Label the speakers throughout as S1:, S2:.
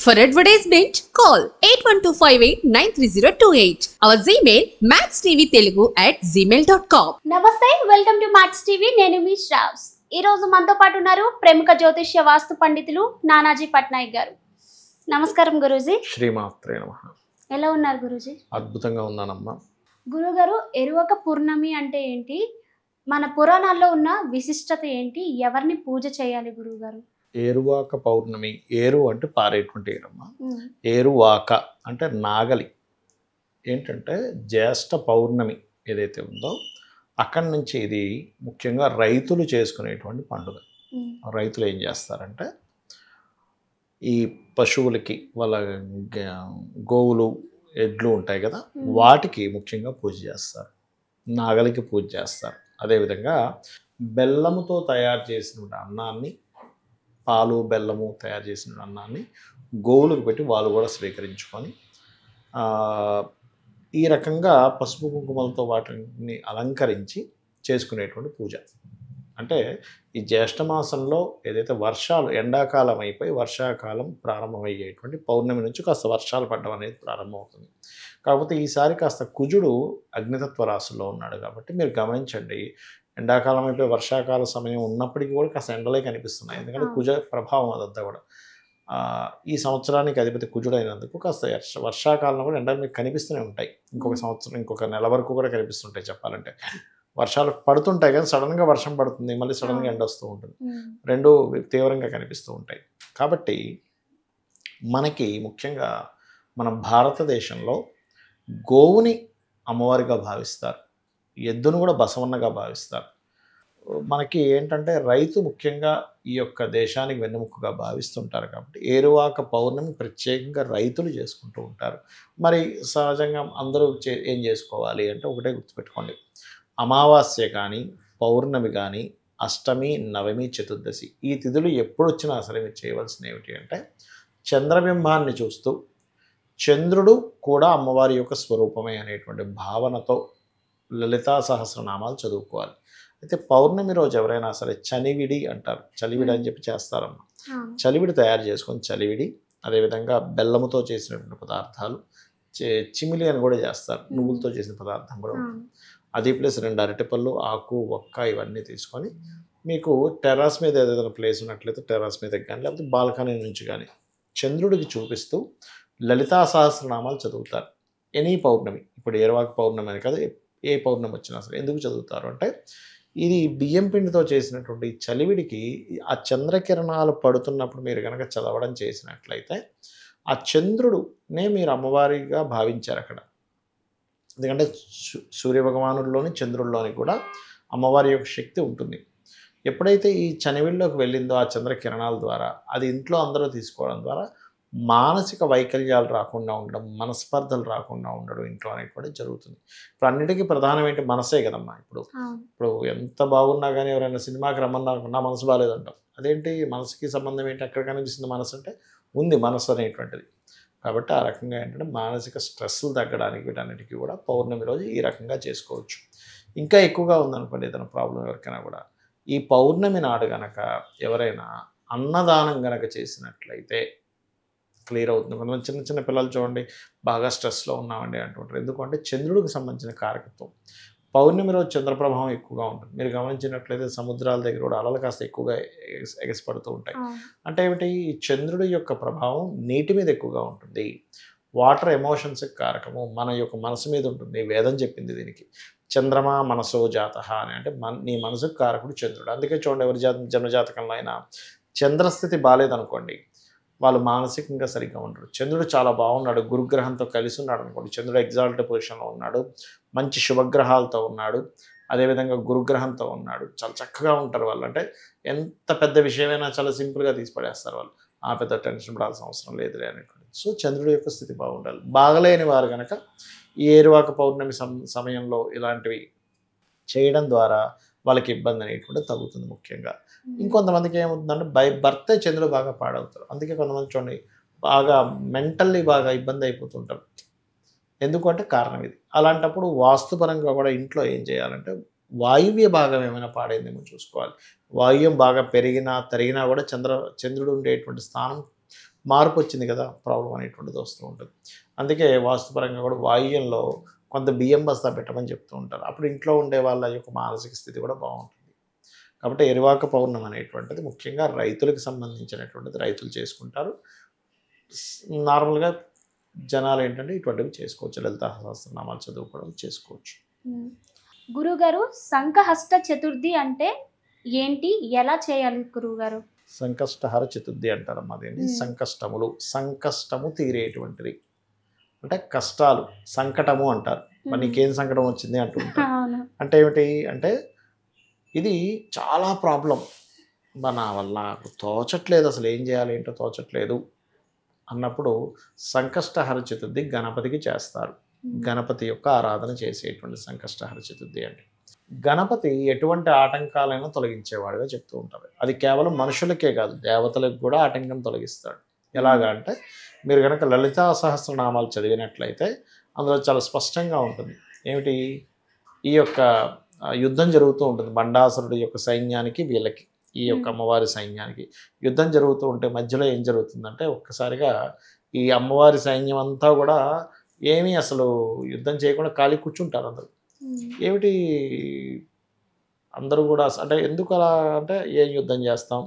S1: For advertisement, call 8125893028. Our Gmail maxtvtelugu@gmail.com.
S2: నమస్తే, welcome to max TV. నేను మీ శ్రావ్స్. ఈ రోజు మనతో పాటు ఉన్నారు ప్రముఖ జ్యోతిష్య వాస్తు పండితులు నానాజీ పట్నాయక్ గారు. నమస్కారం గురూజీ.
S3: శ్రీమాత్రే నమః.
S2: ఎలా ఉన్నారు గురూజీ?
S3: అద్భుతంగా ఉన్నానమ్మా.
S2: గురుగారు, ఎరువక పూర్ణమి అంటే ఏంటి? మన పురాణాల్లో ఉన్న విశిష్టత ఏంటి? ఎవరిని పూజ చేయాలి గురుగారు?
S3: ఏరువాక పౌర్ణమి. ఏరు అంటే పారేటువంటి ఏరమ్మా. ఏరువాక అంటే నాగలి. ఏంటంటే జ్యేష్ఠ పౌర్ణమి ఏదైతే ఉందో అక్కడి నుంచి ఇది ముఖ్యంగా రైతులు చేసుకునేటువంటి పండుగ. రైతులు ఏం చేస్తారంటే ఈ పశువులకి వాళ్ళ గోవులు ఎడ్లు ఉంటాయి కదా, వాటికి ముఖ్యంగా పూజ చేస్తారు, నాగలికి పూజ చేస్తారు. అదేవిధంగా బెల్లముతో తయారు చేసిన అన్నాన్ని, పాలు బెల్లము తయారు చేసిన అన్నాన్ని గోవులకు పెట్టి వాళ్ళు కూడా స్వీకరించుకొని ఈ రకంగా పసుపు కుంకుమలతో వాటిని అలంకరించి చేసుకునేటువంటి పూజ. అంటే ఈ జ్యేష్ఠ మాసంలో ఏదైతే వర్షాలు, ఎండాకాలం అయిపోయి వర్షాకాలం ప్రారంభమయ్యేటువంటి పౌర్ణమి నుంచి కాస్త వర్షాలు పడడం అనేది ప్రారంభమవుతుంది. కాకపోతే ఈసారి కాస్త కుజుడు అగ్నితత్వ రాశిలో ఉన్నాడు కాబట్టి మీరు గమనించండి, ఎండాకాలం అయిపోయి వర్షాకాల సమయం ఉన్నప్పటికీ కూడా కాస్త ఎండలే కనిపిస్తున్నాయి. ఎందుకంటే కుజ ప్రభావం అదంతా కూడా ఈ సంవత్సరానికి అధిపతి కుజుడు అయినందుకు కాస్త వర్షాకాలంలో కూడా ఎండలు మీకు కనిపిస్తూనే ఉంటాయి. ఇంకొక సంవత్సరం, ఇంకొక నెల వరకు కూడా కనిపిస్తుంటాయి. చెప్పాలంటే వర్షాలు పడుతుంటాయి కానీ సడన్గా వర్షం పడుతుంది, మళ్ళీ సడన్గా ఎండ వస్తూ ఉంటుంది. రెండు తీవ్రంగా కనిపిస్తూ ఉంటాయి. కాబట్టి మనకి ముఖ్యంగా మన భారతదేశంలో గోవుని అమ్మవారిగా భావిస్తారు, ఎద్దును కూడా బసవన్నగా భావిస్తారు. మనకి ఏంటంటే రైతు ముఖ్యంగా ఈ యొక్క దేశానికి వెన్నెముకగా భావిస్తుంటారు. కాబట్టి ఏరువాక పౌర్ణమి ప్రత్యేకంగా రైతులు చేసుకుంటూ ఉంటారు. మరి సహజంగా అందరూ ఏం చేసుకోవాలి అంటే ఒకటే గుర్తుపెట్టుకోండి, అమావాస్య కానీ పౌర్ణమి కానీ అష్టమి నవమి చతుర్దశి ఈ తిథులు ఎప్పుడు వచ్చినా సరే మీరు చేయవలసిన ఏమిటి అంటే చంద్రబింబాన్ని చూస్తూ చంద్రుడు కూడా అమ్మవారి యొక్క స్వరూపమే అనేటువంటి భావనతో లలితా సహస్రనామాలు చదువుకోవాలి. అయితే పౌర్ణమి రోజు ఎవరైనా సరే చలివిడి అంటారు, చలివిడి అని చెప్పి చేస్తారమ్మా. చలివిడి తయారు చేసుకొని చలివిడి, అదేవిధంగా బెల్లముతో చేసినటువంటి పదార్థాలు, చిమిలి అని కూడా చేస్తారు, నువ్వులతో చేసిన పదార్థం కూడా ఉంటుంది. అది ప్లస్ 2 అరటిపళ్ళు, ఆకు, ఒక్క ఇవన్నీ తీసుకొని మీకు టెర్రస్ మీద ఏదైనా ప్లేస్ ఉన్నట్లయితే టెర్రస్ మీద కానీ లేకపోతే బాల్కనీ నుంచి కానీ చంద్రుడికి చూపిస్తూ లలితా సహస్రనామాలు చదువుతారు. ఎనీ పౌర్ణమి, ఇప్పుడు ఏరువాక పౌర్ణమి అని కదా, ఏ పౌర్ణమి వచ్చినా సరే ఎందుకు చదువుతారు అంటే ఇది బియ్యం పిండితో చేసినటువంటి చలివిడికి ఆ చంద్రకిరణాలు పడుతున్నప్పుడు మీరు కనుక చదవడం చేసినట్లయితే ఆ చంద్రుడునే మీరు అమ్మవారిగా భావించారు అక్కడ. ఎందుకంటే సూర్యభగవానుడిలోని చంద్రుడిలోని కూడా అమ్మవారి యొక్క శక్తి ఉంటుంది. ఎప్పుడైతే ఈ చనివిడిలోకి వెళ్ళిందో ఆ చంద్రకిరణాల ద్వారా అది ఇంట్లో అందరూ తీసుకోవడం ద్వారా మానసిక వైకల్యాలు రాకుండా ఉండడం, మనస్పర్ధలు రాకుండా ఉండడం ఇంట్లో అనేది కూడా జరుగుతుంది. ఇప్పుడు అన్నిటికీ ప్రధానం ఏంటి? మనసే కదమ్మా. ఇప్పుడు ఎంత బాగున్నా కానీ ఎవరైనా సినిమాకి రమ్మన్నా నా మనసు బాగాలేదంటాం. అదేంటి మనసుకి సంబంధం ఏంటి? అక్కడ కనిపిస్తుంది మనసు అంటే ఉంది మనసు అనేటువంటిది. కాబట్టి ఆ రకంగా ఏంటంటే మానసిక స్ట్రెస్లు తగ్గడానికి వీటన్నిటికీ కూడా పౌర్ణమి రోజు ఈ రకంగా చేసుకోవచ్చు. ఇంకా ఎక్కువగా ఉందనుకోండి ఏదైనా ప్రాబ్లం ఎవరికైనా కూడా ఈ పౌర్ణమి నాడు గనక ఎవరైనా అన్నదానం గనక చేసినట్లయితే క్లియర్ అవుతుంది. కొంతమంది చిన్న చిన్న పిల్లలు చూడండి బాగా స్ట్రెస్లో ఉన్నామండి అంటుంటారు. ఎందుకంటే చంద్రుడికి సంబంధించిన కారకత్వం. పౌర్ణమి రోజు చంద్రప్రభావం ఎక్కువగా ఉంటుంది. మీరు గమనించినట్లయితే సముద్రాల దగ్గర కూడా అలలు కాస్త ఎక్కువగా ఎగసిపడుతూ ఉంటాయి. అంటే ఏమిటి? చంద్రుడి యొక్క ప్రభావం నీటి మీద ఎక్కువగా ఉంటుంది. వాటర్ ఎమోషన్స్కి కారకము మన యొక్క మనసు మీద ఉంటుంది. వేదం చెప్పింది దీనికి, చంద్రమా మనసో జాతః అని. అంటే నీ మనసుకు కారకుడు చంద్రుడు. అందుకే చూడండి ఎవరి జన్మజాతకంలో అయినా చంద్రస్థితి బాగాలేదనుకోండి వాళ్ళు మానసికంగా సరిగ్గా ఉండరు. చంద్రుడు చాలా బాగున్నాడు, గురుగ్రహంతో కలిసి ఉన్నాడు అనుకోండి, చంద్రుడు ఎగ్జాల్ట్ పొజిషన్లో ఉన్నాడు, మంచి శుభగ్రహాలతో ఉన్నాడు, అదేవిధంగా గురుగ్రహంతో ఉన్నాడు, చాలా చక్కగా ఉంటారు వాళ్ళు. అంటే ఎంత పెద్ద విషయమైనా చాలా సింపుల్గా తీసిపడేస్తారు వాళ్ళు. ఆ పెద్ద టెన్షన్ పడాల్సిన అవసరం లేదులే అనేటువంటి. సో చంద్రుడి యొక్క స్థితి బాగుండాలి. బాగలేని వారు కనుక ఈ ఏరువాక పౌర్ణమి సమయంలో ఇలాంటివి చేయడం ద్వారా వాళ్ళకి ఇబ్బంది అనేటువంటి తగ్గుతుంది ముఖ్యంగా. ఇంకొంతమందికి ఏమవుతుందంటే భర్తే చంద్రుడు బాగా పాడవుతారు. అందుకే కొంతమంది చూడండి బాగా మెంటల్లీ బాగా ఇబ్బంది అయిపోతుంటారు. ఎందుకంటే కారణం ఇది. అలాంటప్పుడు వాస్తుపరంగా కూడా ఇంట్లో ఏం చేయాలంటే వాయువ్య భాగం ఏమైనా పాడైందేమో చూసుకోవాలి. వాయువ్యం బాగా పెరిగినా తరిగినా కూడా చంద్రుడు ఉండేటువంటి స్థానం మార్పు వచ్చింది కదా, ప్రాబ్లం అనేటువంటిది వస్తూ ఉంటుంది. అందుకే వాస్తుపరంగా కూడా వాయువ్యంలో కొంత బియ్యం బస్తా పెట్టమని చెప్తూ ఉంటారు. అప్పుడు ఇంట్లో ఉండే వాళ్ళ యొక్క మానసిక స్థితి కూడా బాగుంటుంది. కాబట్టి ఎరువాక పౌర్ణమి అనేటువంటిది ముఖ్యంగా రైతులకు సంబంధించినటువంటిది, రైతులు చేసుకుంటారు. నార్మల్గా జనాలు ఏంటంటే ఇటువంటివి చేసుకోవచ్చు, లలితా సహస్రనామాలు చదువుకోవడం చేసుకోవచ్చు.
S2: గురుగారు, సంకహస్త చతుర్థి అంటే ఏంటి, ఎలా చేయాలి గురువుగారు?
S3: సంకష్టహర చతుర్థి అంటారమ్మా దీన్ని. సంకష్టములు, సంకష్టము తీరేటువంటిది అంటే కష్టాలు, సంకటము అంటారు. మరి నీకేం సంకటం వచ్చింది అంటూ ఉంటారు. అంటే ఏమిటి అంటే ఇది చాలా ప్రాబ్లం, నా వల్ల నాకు తోచట్లేదు, అసలు ఏం చేయాలి ఏంటో తోచట్లేదు అన్నప్పుడు సంకష్టహర చతుర్థి గణపతికి చేస్తారు. గణపతి యొక్క ఆరాధన చేసేటువంటి సంకష్టహర చతుర్థి అంటే గణపతి ఎటువంటి ఆటంకాలైనా తొలగించేవాడుగా చెప్తూ ఉంటారు. అది కేవలం మనుషులకే కాదు, దేవతలకు కూడా ఆటంకం తొలగిస్తాడు. ఎలాగా అంటే మీరు కనుక లలితా సహస్రనామాలు చదివినట్లయితే అందులో చాలా స్పష్టంగా ఉంటుంది. ఏమిటి, ఈ యొక్క యుద్ధం జరుగుతూ ఉంటుంది బండాసురుడి యొక్క సైన్యానికి, వీళ్ళకి ఈ యొక్క అమ్మవారి సైన్యానికి యుద్ధం జరుగుతూ ఉంటే మధ్యలో ఏం జరుగుతుందంటే ఒక్కసారిగా ఈ అమ్మవారి సైన్యం అంతా కూడా ఏమీ అసలు యుద్ధం చేయకుండా ఖాళీ కూర్చుంటారు అందరూ. ఏమిటి అందరూ కూడా అంటే ఎందుకు అలా అంటే, ఏం యుద్ధం చేస్తాం,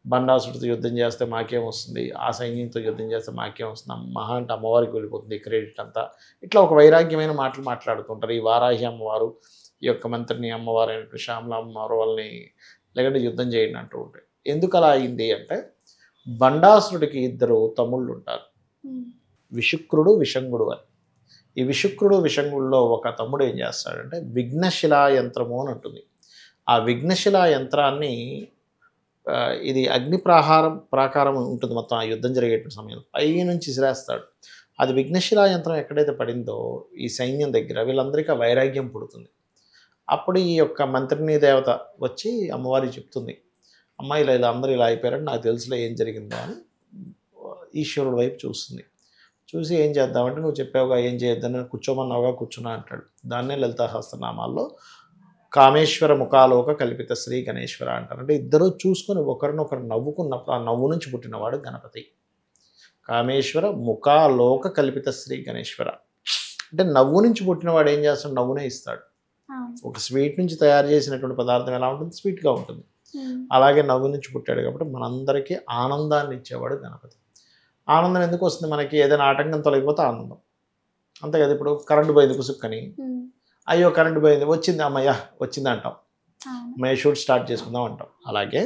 S3: బండాసుడితో యుద్ధం చేస్తే మాకేం వస్తుంది, ఆ సైన్యంతో యుద్ధం చేస్తే మాకేం వస్తుంది, మహా అంటే అమ్మవారికి వెళ్ళిపోతుంది క్రెడిట్ అంతా. ఇట్లా ఒక వైరాగ్యమైన మాటలు మాట్లాడుతుంటారు. ఈ వారాహి అమ్మవారు, ఈ యొక్క మంత్రిని అమ్మవారు అయినటువంటి శ్యామల అమ్మవారు వాళ్ళని లేకుంటే యుద్ధం చేయండి అంటూ ఉంటాయి. ఎందుకు అలా అయింది అంటే బండాసురుడికి ఇద్దరు తమ్ముళ్ళు ఉంటారు, విశుక్రుడు విషంగుడు అని. ఈ విశుక్రుడు విషంగుడిలో ఒక తమ్ముడు ఏం చేస్తాడంటే విఘ్నశిలా యంత్రము అని ఉంటుంది. ఆ విఘ్నశిలా యంత్రాన్ని ఇది అగ్ని ప్రాకారం ఉంటుంది మొత్తం ఆ యుద్ధం జరిగేటువంటి సమయంలో, పై నుంచి విసిరేస్తాడు. అది విఘ్నశిలా యంత్రం ఎక్కడైతే పడిందో ఈ సైన్యం దగ్గర వీళ్ళందరికీ వైరాగ్యం పుడుతుంది. అప్పుడు ఈ యొక్క మంత్రిని దేవత వచ్చి అమ్మవారికి చెప్తుంది, అమ్మ ఇలా ఇలా అందరూ ఇలా అయిపోయారని నాకు తెలుసులే ఏం జరిగిందో అని ఈశ్వరుడు వైపు చూస్తుంది. చూసి ఏం చేద్దామంటే నువ్వు చెప్పావుగా ఏం చేయొద్దని, కూర్చోమన్నావుగా కూర్చున్నా అంటాడు. దాన్నే లలితా సహస్రనామాల్లో కామేశ్వర ముఖాలోక కల్పిత శ్రీ గణేశ్వర అంటారు. అంటే ఇద్దరు చూసుకొని ఒకరినొకరు నవ్వుకున్నప్పుడు ఆ నవ్వు నుంచి పుట్టినవాడు గణపతి. కామేశ్వర ముఖాలోక కల్పిత శ్రీ గణేశ్వర అంటే నవ్వు నుంచి పుట్టినవాడు ఏం చేస్తాడు, నవ్వునే ఇస్తాడు. ఒక స్వీట్ నుంచి తయారు చేసినటువంటి పదార్థం ఎలా ఉంటుంది, స్వీట్గా ఉంటుంది. అలాగే నవ్వు నుంచి పుట్టాడు కాబట్టి మనందరికీ ఆనందాన్ని ఇచ్చేవాడు గణపతి. ఆనందం ఎందుకు వస్తుంది మనకి, ఏదైనా ఆటంకం తొలగిపోతే ఆనందం, అంతే కదా. ఇప్పుడు కరెంటు పోయింది పుసుక్కని, అయ్యో కరెంటు పోయింది, వచ్చింది అమ్మయ్య వచ్చింది అంటాం, అమ్మయ్య షూట్ స్టార్ట్ చేసుకుందాం అంటాం. అలాగే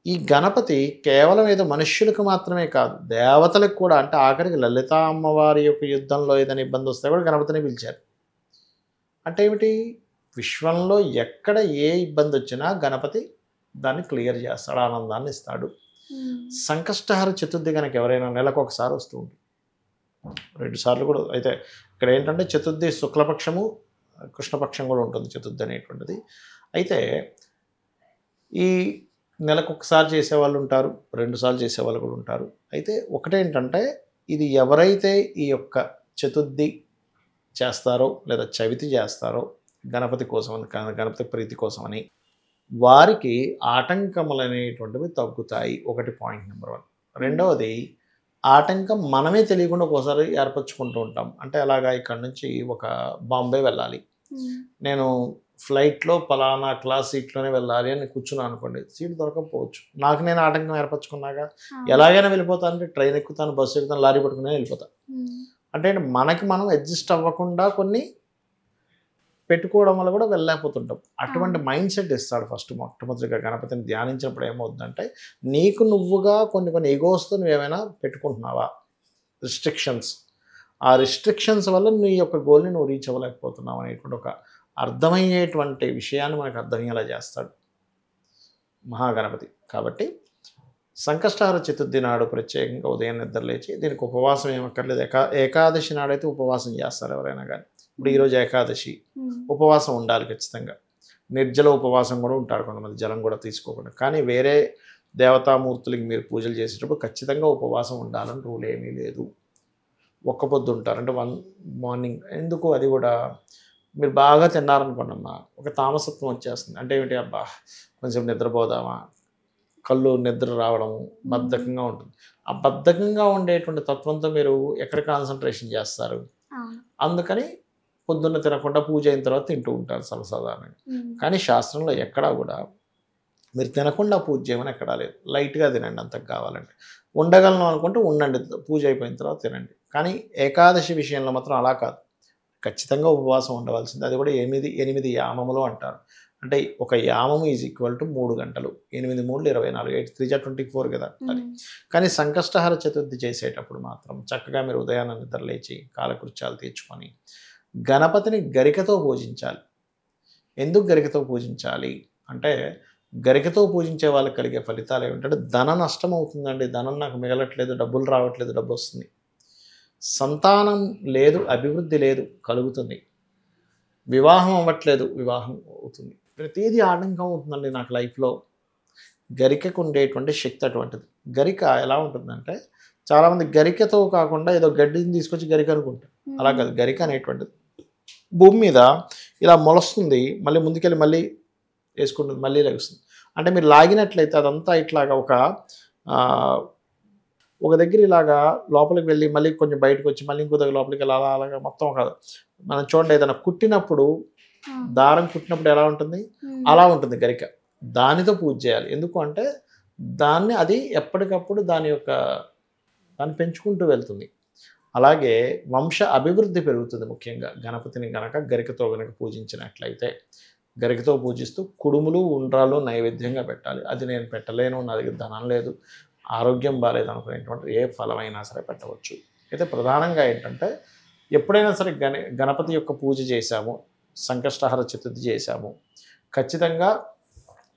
S3: ఈ గణపతి కేవలం ఏదో మనుష్యులకు మాత్రమే కాదు, దేవతలకు కూడా. అంటే ఆఖరికి లలితా అమ్మవారి యొక్క యుద్ధంలో ఏదైనా ఇబ్బంది వస్తే కూడా గణపతిని పిలిచారు. అంటే ఏమిటి, విశ్వంలో ఎక్కడ ఏ ఇబ్బంది వచ్చినా గణపతి దాన్ని క్లియర్ చేస్తాడు, ఆనందాన్ని ఇస్తాడు. సంకష్టహర చతుర్థి కనుక ఎవరైనా నెలకు ఒకసారి వస్తూ ఉంటుంది, 2 సార్లు కూడా అయితే. ఇక్కడ ఏంటంటే చతుర్థి శుక్లపక్షము కృష్ణపక్షం కూడా ఉంటుంది చతుర్థి అనేటువంటిది. అయితే ఈ నెలకు ఒకసారి చేసేవాళ్ళు ఉంటారు, 2 సార్లు చేసేవాళ్ళు కూడా ఉంటారు. అయితే ఒకటేంటంటే ఇది ఎవరైతే ఈ యొక్క చతుర్థి చేస్తారో లేదా చవితి చేస్తారో గణపతి కోసమని, గణపతి ప్రీతి కోసమని, వారికి ఆటంకములు అనేటువంటివి తగ్గుతాయి. ఒకటి పాయింట్ నెంబర్ 1. రెండవది, ఆటంకం మనమే తెలియకుండా ఒకసారి ఏర్పరచుకుంటూ ఉంటాం. అంటే అలాగా ఇక్కడ నుంచి ఒక బాంబే వెళ్ళాలి, నేను ఫ్లైట్లో పలానా క్లాస్ సీట్లోనే వెళ్ళాలి అని కూర్చున్నాను అనుకోండి, సీట్ దొరకకపోవచ్చు. నాకు నేను ఆటంకం ఏర్పరచుకున్నాక ఎలాగైనా వెళ్ళిపోతాను, అంటే ట్రైన్ ఎక్కుతాను, బస్సు ఎక్కుతాను, లారీ పట్టుకునే వెళ్ళిపోతాను. అంటే మనకి మనం అడ్జస్ట్ అవ్వకుండా కొన్ని పెట్టుకోవడం వల్ల కూడా వెళ్ళలేకపోతుంటాం. అటువంటి మైండ్ సెట్ ఇస్తాడు ఫస్ట్. మొట్టమొదటిగా గణపతిని ధ్యానించినప్పుడు ఏమవుతుందంటే నీకు నువ్వుగా కొన్ని ఈగోస్తో నువ్వేమైనా పెట్టుకుంటున్నావా, రిస్ట్రిక్షన్స్, ఆ రిస్ట్రిక్షన్స్ వల్ల నీ యొక్క గోల్ని నువ్వు రీచ్ అవ్వలేకపోతున్నావు అనేటువంటి ఒక అర్థమయ్యేటువంటి విషయాన్ని మనకు అర్థమయ్యేలా చేస్తాడు మహాగణపతి. కాబట్టి సంకష్టహర చతుర్థి నాడు ప్రత్యేకంగా ఉదయం నిద్ర లేచి, దీనికి ఉపవాసం ఏమక్కర్లేదు. ఏకాదశి నాడైతే ఉపవాసం చేస్తారు ఎవరైనా కానీ. ఇప్పుడు ఈరోజు ఏకాదశి, ఉపవాసం ఉండాలి ఖచ్చితంగా. నిర్జల ఉపవాసం కూడా ఉంటారు కొంతమంది, జలం కూడా తీసుకోకుండా. కానీ వేరే దేవతామూర్తులకి మీరు పూజలు చేసేటప్పుడు ఖచ్చితంగా ఉపవాసం ఉండాలని రూల్ ఏమీ లేదు. ఒక్క పొద్దు ఉంటారు, అంటే మార్నింగ్. ఎందుకు, అది కూడా మీరు బాగా తిన్నారనుకోండి అమ్మా, ఒక తామసత్వం వచ్చేస్తుంది. అంటే ఏమిటి, అబ్బా కొంచెం నిద్రపోదామా, కళ్ళు నిద్ర రావడం, బద్ధకంగా ఉంటుంది. ఆ బద్ధకంగా ఉండేటువంటి తత్వంతో మీరు ఎక్కడ కాన్సన్ట్రేషన్ చేస్తారు?
S2: అవును.
S3: అందుకని పొద్దున్న తినకుండా పూజ అయిన తర్వాత తింటూ ఉంటారు సర్వసాధారణంగా. కానీ శాస్త్రంలో ఎక్కడా కూడా మీరు తినకుండా పూజ చేయమని ఎక్కడా లేదు. లైట్‌గా తినండి అంతకు కావాలంటే. ఉండగలను అనుకుంటే ఉండండి. పూజ అయిపోయిన తర్వాత తినండి. కానీ ఏకాదశి విషయంలో మాత్రం అలా కాదు. ఖచ్చితంగా ఉపవాసం ఉండవలసింది. అది కూడా 8 యామములు అంటారు. అంటే ఒక యామము ఈజ్ ఈక్వల్ టు 3 గంటలు. 8 3 24 8 3 జా 24 కదా! అది. కానీ సంకష్టహర చతుర్థి చేసేటప్పుడు మాత్రం చక్కగా మీరు ఉదయాన్నే నిద్ర లేచి కాలకృత్యాలు తీర్చుకొని గణపతిని గరికతో పూజించాలి. ఎందుకు గరికతో పూజించాలి అంటే, గరికతో పూజించే వాళ్ళకి కలిగే ఫలితాలు ఏమిటంటే, ధన నష్టం అవుతుందండి. ధనం నాకు మిగలట్లేదు, డబ్బులు రావట్లేదు, డబ్బొస్తుంది. సంతానం లేదు, అభివృద్ధి లేదు, కలుగుతుంది. వివాహం అవ్వట్లేదు, వివాహం అవుతుంది. ప్రతీదీ ఆటంకం అవుతుందండి నాకు లైఫ్‌లో. గరికకు ఉండేటువంటి శక్తి అటువంటిది. గరిక ఎలా ఉంటుందంటే, చాలామంది గరికతో కాకుండా ఏదో గడ్డిని తీసుకొచ్చి గరిక అనుకుంటారు. అలా కాదు. గరిక అనేటువంటిది భూమి మీద ఇలా మొలుస్తుంది, మళ్ళీ ముందుకెళ్ళి మళ్ళీ వేసుకుంటుంది, మళ్ళీ లెగుస్తుంది. అంటే మీరు లాగినట్లయితే అదంతా ఇట్లాగా ఒక దగ్గర ఇలాగా లోపలికి వెళ్ళి మళ్ళీ కొంచెం బయటకు వచ్చి మళ్ళీ ఇంకో దగ్గర లోపలికి వెళ్ళి అలా అలాగా మొత్తం కాదు. మనం చూడండి, ఏదైనా కుట్టినప్పుడు దారం కుట్టినప్పుడు ఎలా ఉంటుంది, అలా ఉంటుంది గరిక. దానితో పూజ చేయాలి. ఎందుకు అంటే అది ఎప్పటికప్పుడు దాన్ని పెంచుకుంటూ వెళ్తుంది. అలాగే వంశ అభివృద్ధి పెరుగుతుంది. ముఖ్యంగా గణపతిని గరికతో పూజించినట్లయితే, గరికతో పూజిస్తూ కుడుములు, ఉండ్రాలు నైవేద్యంగా పెట్టాలి. అది నేను పెట్టలేను, నా దగ్గర ధనం లేదు, ఆరోగ్యం బాలేదు అనుకునేటువంటి ఏ ఫలమైనా సరే పెట్టవచ్చు. అయితే ప్రధానంగా ఏంటంటే, ఎప్పుడైనా సరే గణపతి యొక్క పూజ చేశాము, సంకష్టహర చతుర్థి చేశాము, ఖచ్చితంగా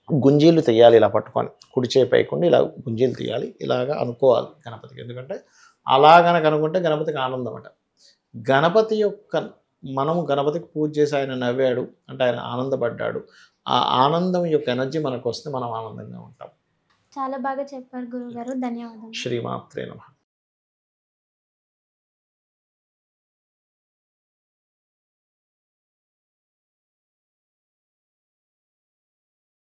S3: గుంజీలు తీయాలి. ఇలా పట్టుకొని కుడి చేయి పైకుండా ఇలా గుంజీలు తీయాలి. ఇలాగా అనుకోవాలి గణపతికి. ఎందుకంటే అలా గనక అనుకుంటే గణపతికి ఆనందం అట. మనము గణపతికి పూజ చేసి ఆయన నవ్వాడు అంటే ఆయన ఆనందపడ్డాడు. ఆ ఆనందం యొక్క ఎనర్జీ మనకు వస్తే మనం ఆనందంగా ఉంటాం.
S2: చాలా బాగా చెప్పారు గురుగారు. ధన్యవాదాలు.
S3: శ్రీమాత్రే నమః.